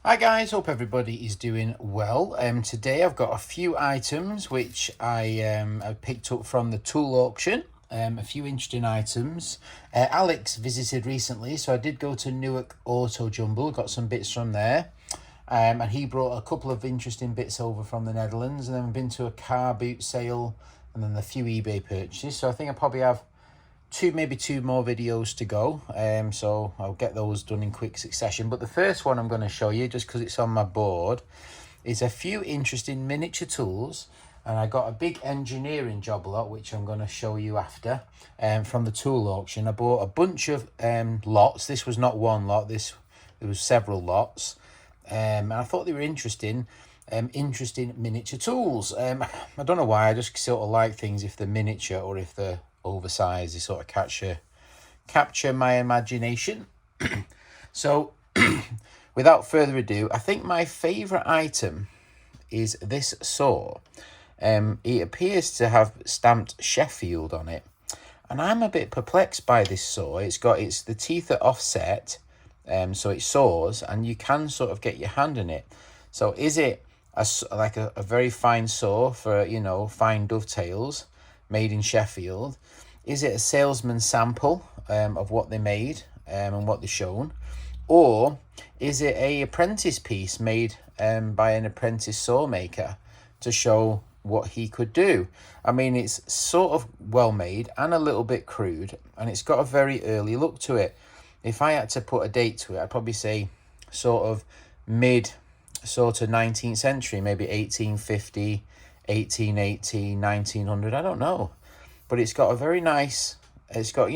Hi guys, hope everybody is doing well. Today I've got a few items which I picked up from the tool auction. A few interesting items. Alex visited recently, so I did go to Newark Auto Jumble, got some bits from there. And he brought a couple of interesting bits over from the Netherlands, and then we've been to a car boot sale and then a few eBay purchases. So I think I probably have maybe two more videos to go, so I'll get those done in quick succession. But the first one I'm going to show you, just because it's on my board, is a few interesting miniature tools. And I got a big engineering job lot, which I'm going to show you after, from the tool auction. I bought a bunch of lots. This was not one lot, there was several lots, and I thought they were interesting miniature tools. I don't know why, I just sort of like things if they're miniature or if they're oversized. They sort of capture my imagination. So without further ado, I think my favorite item is this saw. It appears to have stamped Sheffield on it, and I'm a bit perplexed by this saw. The teeth are offset, so it saws, and you can sort of get your hand in it. So is it like a very fine saw for, fine dovetails, made in Sheffield? Is it a salesman sample of what they made and what they've shown? Or is it a apprentice piece made by an apprentice saw maker to show what he could do? I mean, it's sort of well made and a little bit crude, and it's got a very early look to it. If I had to put a date to it, I'd probably say sort of 19th century, maybe 1850, 1880, 1900, I don't know. But it's got a very nice, it's got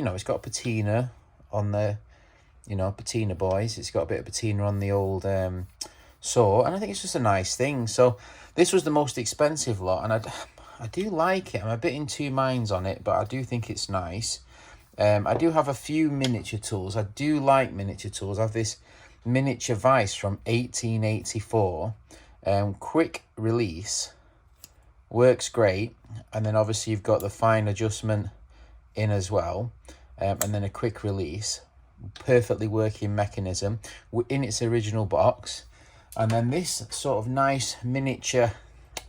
patina on the, patina boys. It's got a bit of patina on the old saw, and I think it's just a nice thing. So this was the most expensive lot, and I do like it. I'm a bit in two minds on it, but I do think it's nice. I do have a few miniature tools. I do like miniature tools. I have this miniature vise from 1884, quick release, works great. And then obviously you've got the fine adjustment in as well, and then a quick release, perfectly working mechanism in its original box. And then this sort of nice miniature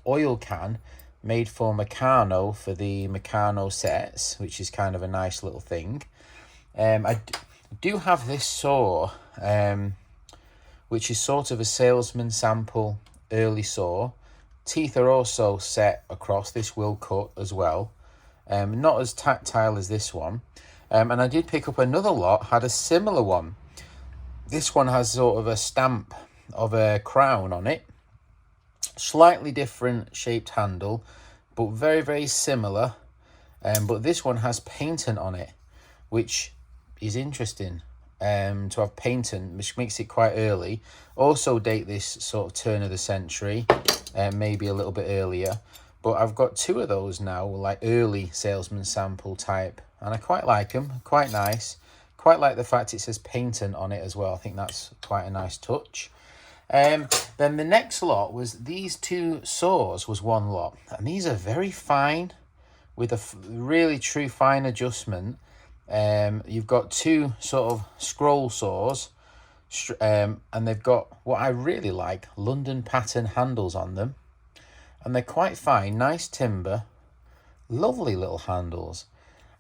oil can made for Meccano, for the Meccano sets, which is kind of a nice little thing. I do have this saw, which is sort of a salesman sample early saw. Teeth are also set across. This will cut as well. Not as tactile as this one. And I did pick up another lot, had a similar one. This one has sort of a stamp of a crown on it. Slightly different shaped handle, but very, very similar. But this one has patent on it, which is interesting. To have patent, which makes it quite early. Also date this sort of turn of the century, maybe a little bit earlier. But I've got two of those now, like early salesman sample type, and I quite like them, quite nice. Quite like the fact it says patent on it as well. I think that's quite a nice touch. Then the next lot was these two saws was one lot, and these are very fine, with a really true fine adjustment. You've got two sort of scroll saws, and they've got what I really like, London pattern handles on them, and they're quite fine, nice timber, lovely little handles.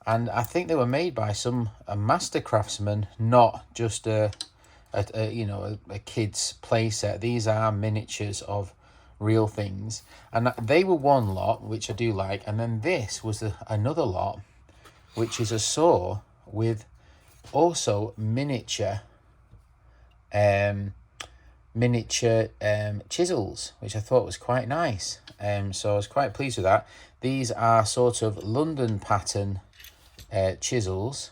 And I think they were made by a master craftsman, not just a kid's play set. These are miniatures of real things, and they were one lot, which I do like. And then this was another lot, which is a saw with also miniature chisels, which I thought was quite nice. So I was quite pleased with that. These are sort of London pattern chisels,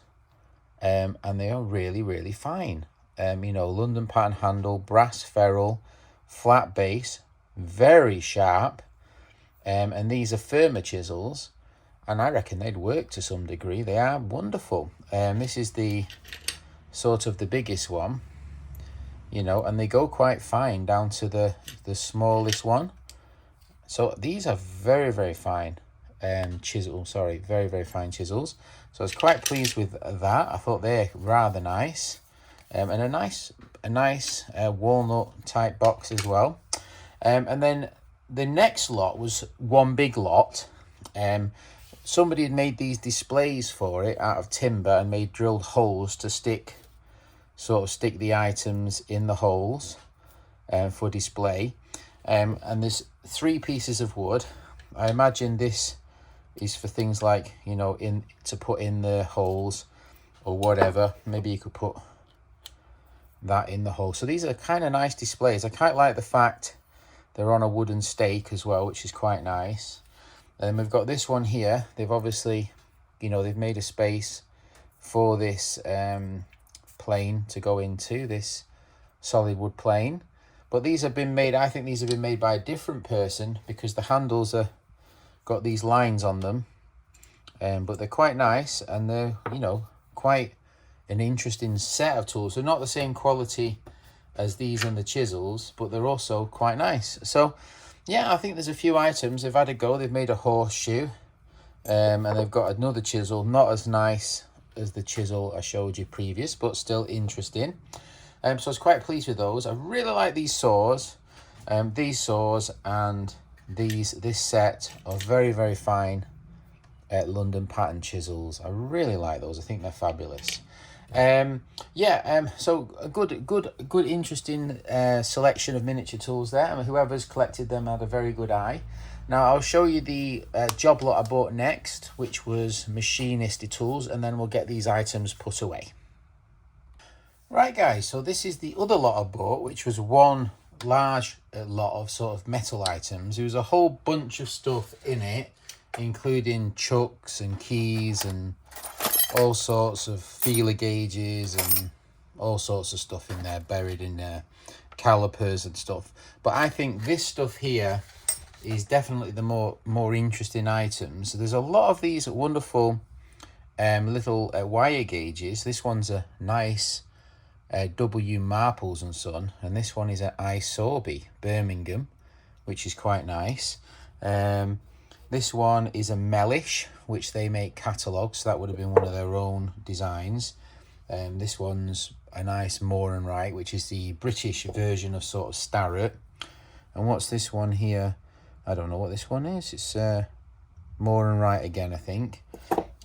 and they are really, really fine. London pattern handle, brass ferrule, flat base, very sharp. And these are firmer chisels, and I reckon they'd work to some degree. They are wonderful. This is the sort of the biggest one, and they go quite fine down to the smallest one. So these are very, very fine very, very fine chisels. So I was quite pleased with that. I thought they're rather nice. and a nice walnut type box as well. And then the next lot was one big lot. Somebody had made these displays for it out of timber and made drilled holes to stick the items in the holes for display. And there's 3 pieces of wood. I imagine this is for things like, you know, to put in the holes or whatever. Maybe you could put that in the hole. So these are kind of nice displays. I quite like the fact they're on a wooden stake as well, which is quite nice. And we've got this one here. They've obviously, you know, they've made a space for this plane to go into, this solid wood plane. But these have been made, I think these have been made by a different person, because the handles are got these lines on them. But they're quite nice, and they're, you know, quite an interesting set of tools. They're not the same quality as these and the chisels, but they're also quite nice. So yeah, I think there's a few items. They've had a go. They've made a horseshoe, and they've got another chisel, not as nice as the chisel I showed you previous, but still interesting. So I was quite pleased with those. I really like these saws, and this set of very, very fine London pattern chisels. I really like those. I think they're fabulous. So a good interesting selection of miniature tools there. I mean, whoever's collected them had a very good eye. Now I'll show you the job lot I bought next, which was machinist tools, and then we'll get these items put away. Right guys, so this is the other lot I bought, which was one large lot of sort of metal items. There was a whole bunch of stuff in it, including chucks and keys and all sorts of feeler gauges and all sorts of stuff in there, buried in there, calipers and stuff. But I think this stuff here is definitely the more interesting items. There's a lot of these wonderful little wire gauges. This one's a nice W Marples and Son, and this one is an Isorby Birmingham, which is quite nice. This one is a Mellish, which they make catalogues, so that would have been one of their own designs. This one's a nice Moore and Wright, which is the British version of sort of Starrett. And what's this one here? I don't know what this one is. It's Moore and Wright again, I think.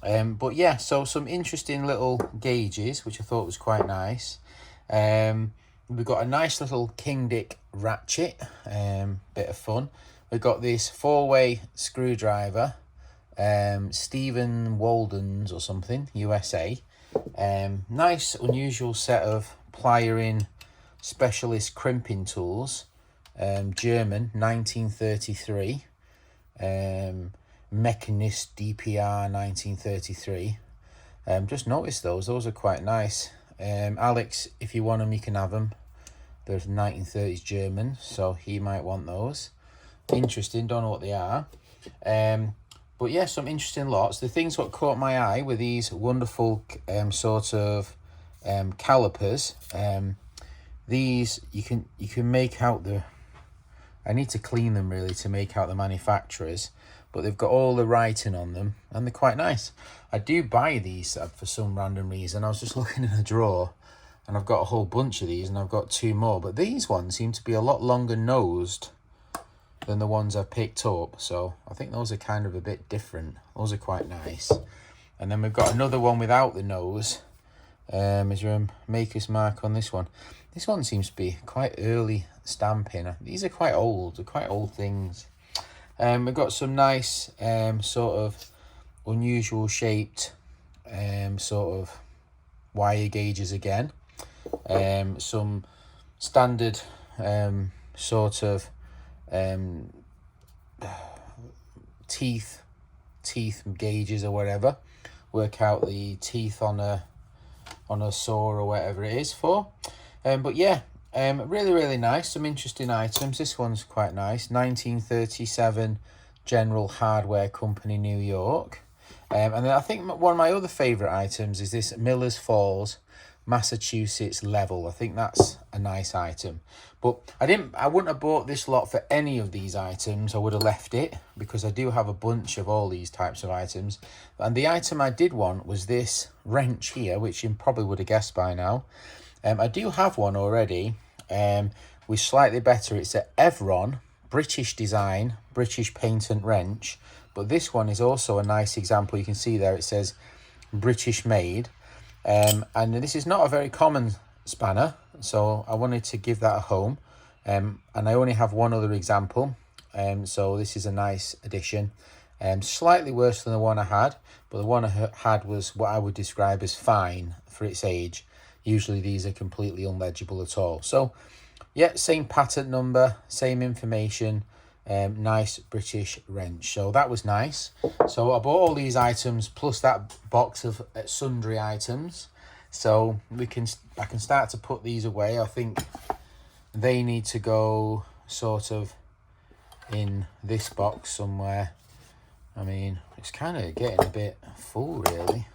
But yeah, so some interesting little gauges, which I thought was quite nice. We've got a nice little King Dick ratchet, bit of fun. We've got this 4-way screwdriver, Stephen Walden's or something, USA. Nice, unusual set of plier-in specialist crimping tools, German, 1933. Machinist DPR, 1933. Just noticed those are quite nice. Alex, if you want them, you can have them. They're 1930s German, so he might want those. Interesting, don't know what they are. But yeah, some interesting lots. The things what caught my eye were these wonderful sort of calipers. These you can make out the, I need to clean them really to make out the manufacturers, but they've got all the writing on them and they're quite nice. I do buy these for some random reason. I was just looking in a drawer and I've got a whole bunch of these, and I've got 2 more, but these ones seem to be a lot longer nosed than the ones I've picked up, so I think those are kind of a bit different. Those are quite nice. And then we've got another one without the nose. Is there a maker's mark on this one? This one seems to be quite early stamping. These are quite old. They're quite old things. We've got some nice sort of unusual shaped sort of wire gauges again. Some standard sort of teeth gauges or whatever. Work out the teeth on a saw or whatever it is for. But yeah, really nice. Some interesting items. This one's quite nice. 1937 General Hardware Company, New York. And then I think one of my other favourite items is this Miller's Falls Massachusetts level. I think that's a nice item, but I wouldn't have bought this lot for any of these items. I would have left it because I do have a bunch of all these types of items, and the item I did want was this wrench here, which you probably would have guessed by now. I do have one already with slightly better. It's a Evron, British design, British patent wrench. But this one is also a nice example. You can see there it says British made. And this is not a very common spanner, so I wanted to give that a home. And I only have one other example, so this is a nice addition. Slightly worse than the one I had, but the one I had was what I would describe as fine for its age. Usually these are completely unlegible at all. So yeah, same patent number, same information, nice British wrench. So that was nice. So I bought all these items plus that box of sundry items. So I can start to put these away. I think they need to go sort of in this box somewhere. I mean, it's kind of getting a bit full, really.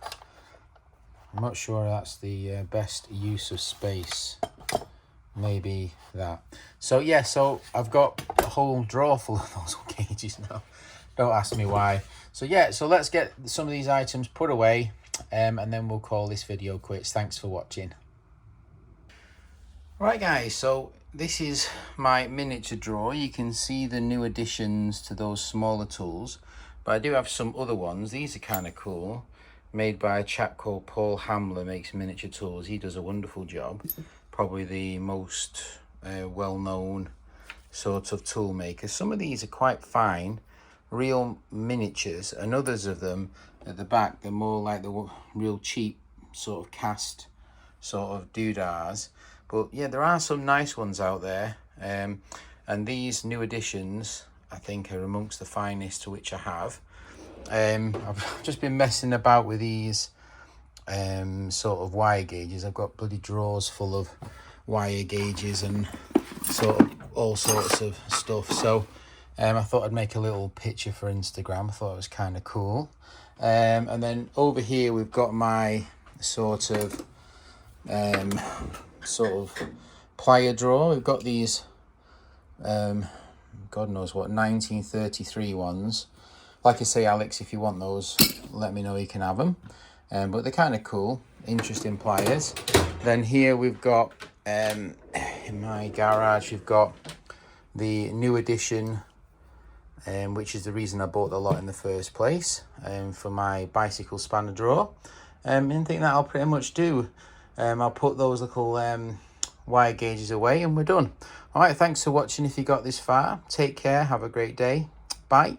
I'm not sure that's the best use of space. Maybe that. So yeah, so I've got a whole drawer full of those gauges now. Don't ask me why. So yeah, so let's get some of these items put away, and then we'll call this video quits. Thanks for watching. Right guys, so this is my miniature drawer. You can see the new additions to those smaller tools, but I do have some other ones. These are kind of cool, made by a chap called Paul Hamler, makes miniature tools. He does a wonderful job. Probably the most well-known sort of tool maker. Some of these are quite fine, real miniatures, and others of them at the back, they're more like the real cheap sort of cast sort of doodahs. But yeah, there are some nice ones out there, and these new additions I think are amongst the finest to which I have. I've just been messing about with these sort of wire gauges. I've got bloody drawers full of wire gauges and sort of all sorts of stuff. So I thought I'd make a little picture for Instagram. I thought it was kind of cool. And then over here we've got my sort of plier drawer. We've got these God knows what 1933 ones. Like I say, Alex, if you want those, let me know, you can have them. But they're kind of cool, interesting pliers. Then here we've got, in my garage, we've got the new edition, which is the reason I bought the lot in the first place, for my bicycle spanner drawer. And I think that'll pretty much do. I'll put those little wire gauges away and we're done. All right, thanks for watching if you got this far. Take care, have a great day. Bye.